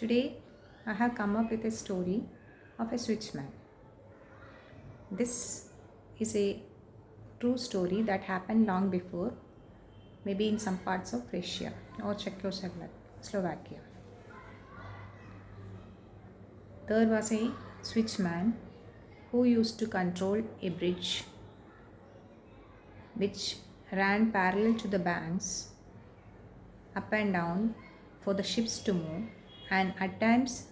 Today, I have come up with a story of a switchman. This is a true story that happened long before, maybe in some parts of Russia or Czechoslovakia. There was a switchman who used to control a bridge which ran parallel to the banks, up and down for the ships to move, and at times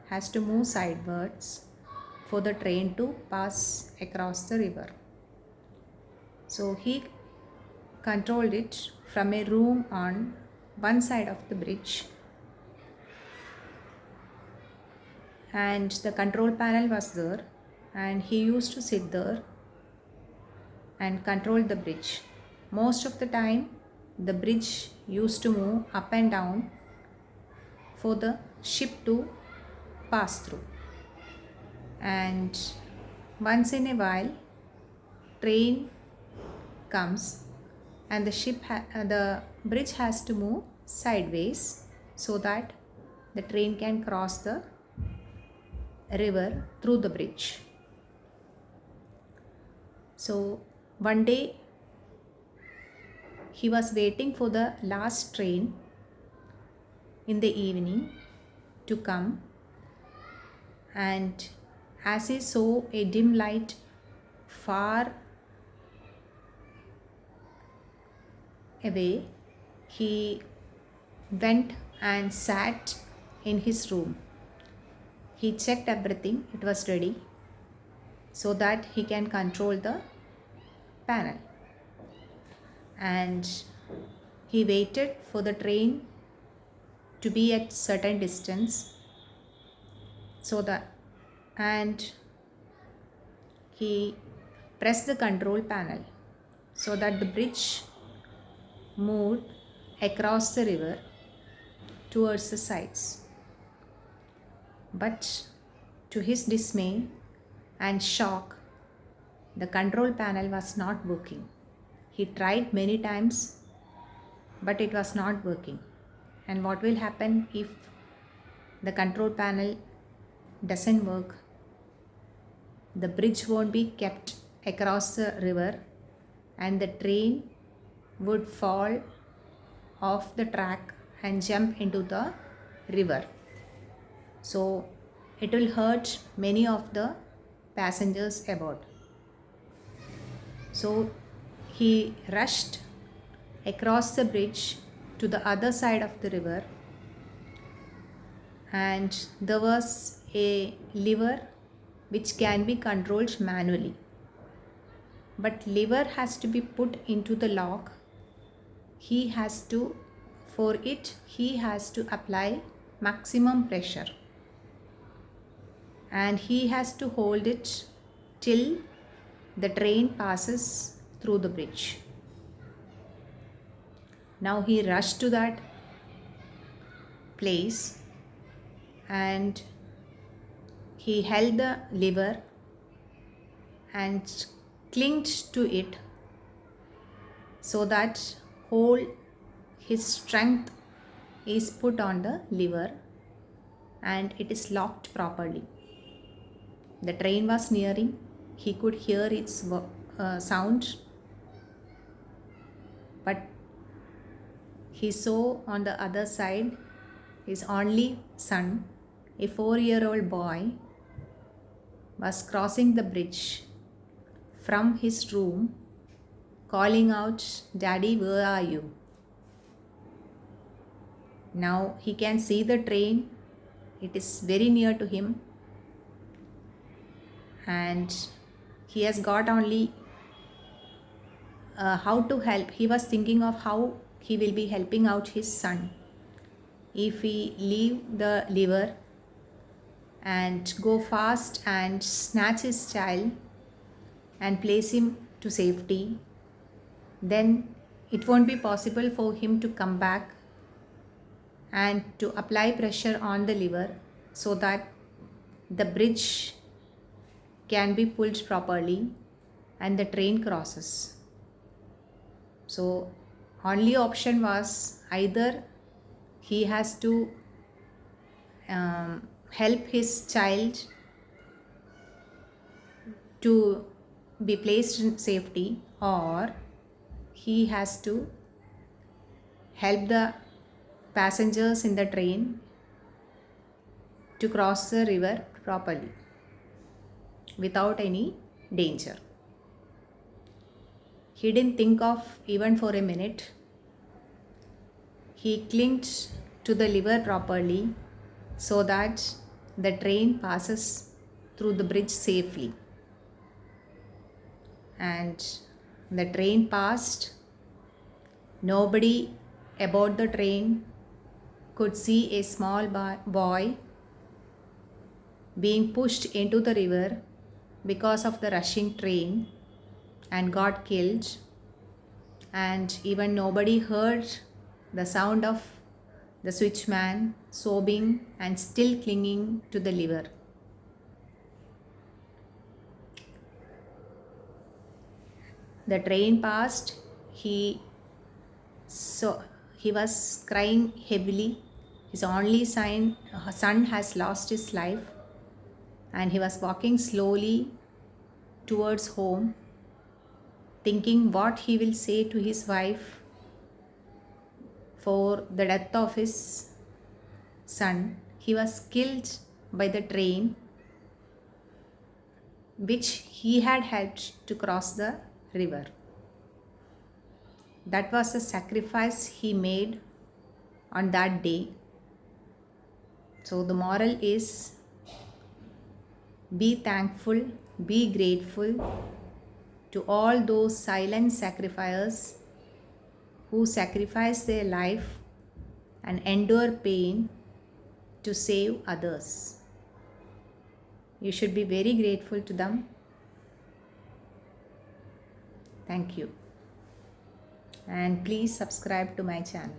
has to move sidewards for the train to pass across the river. So he controlled it from a room on one side of the bridge, and the control panel was there, and he used to sit there and control the bridge. Most of the time, the bridge used to move up and down for the ship to pass through. And once in a while, train comes and the bridge has to move sideways so that the train can cross the river through the bridge. So one day he was waiting for the last train in the evening to come, and as he saw a dim light far away, he went and sat in his room. He checked everything, it was ready, so that he can control the panel. And he waited for the train to be at certain distance, and he pressed the control panel so that the bridge moved across the river towards the sides. But to his dismay and shock, the control panel was not working. He tried many times, but it was not working. And what will happen if the control panel doesn't work? The bridge won't be kept across the river, and the train would fall off the track and jump into the river. So it will hurt many of the passengers aboard. So he rushed across the bridge to the other side of the river, and there was a lever which can be controlled manually. But lever has to be put into the lock. He has to apply maximum pressure, and he has to hold it till the train passes through the bridge. Now he rushed to that place and he held the lever and clinged to it so that whole his strength is put on the lever and it is locked properly. The train was nearing. He could hear its sound, but he saw on the other side his only son, a 4-year-old boy, was crossing the bridge from his room, calling out, "Daddy, where are you?" Now he can see the train. It is very near to him, and he has got only how to help. He was thinking of how he will be helping out his son. If he leave the lever and go fast and snatch his child and place him to safety, then it won't be possible for him to come back and to apply pressure on the lever so that the bridge can be pulled properly and the train crosses. So only option was either he has to help his child to be placed in safety, or he has to help the passengers in the train to cross the river properly without any danger. He didn't think of even for a minute. He clinged to the lever properly so that the train passes through the bridge safely. And the train passed. Nobody aboard the train could see a small boy being pushed into the river because of the rushing train and got killed. And even nobody heard the sound of the switchman sobbing and still clinging to the lever. The train passed. He was crying heavily. His only son has lost his life, and he was walking slowly towards home, thinking what he will say to his wife for the death of his son. He was killed by the train which he had helped to cross the river. That was the sacrifice he made on that day. So the moral is, be thankful, be grateful to all those silent sacrificers who sacrifice their life and endure pain to save others. You should be very grateful to them. Thank you. And please subscribe to my channel.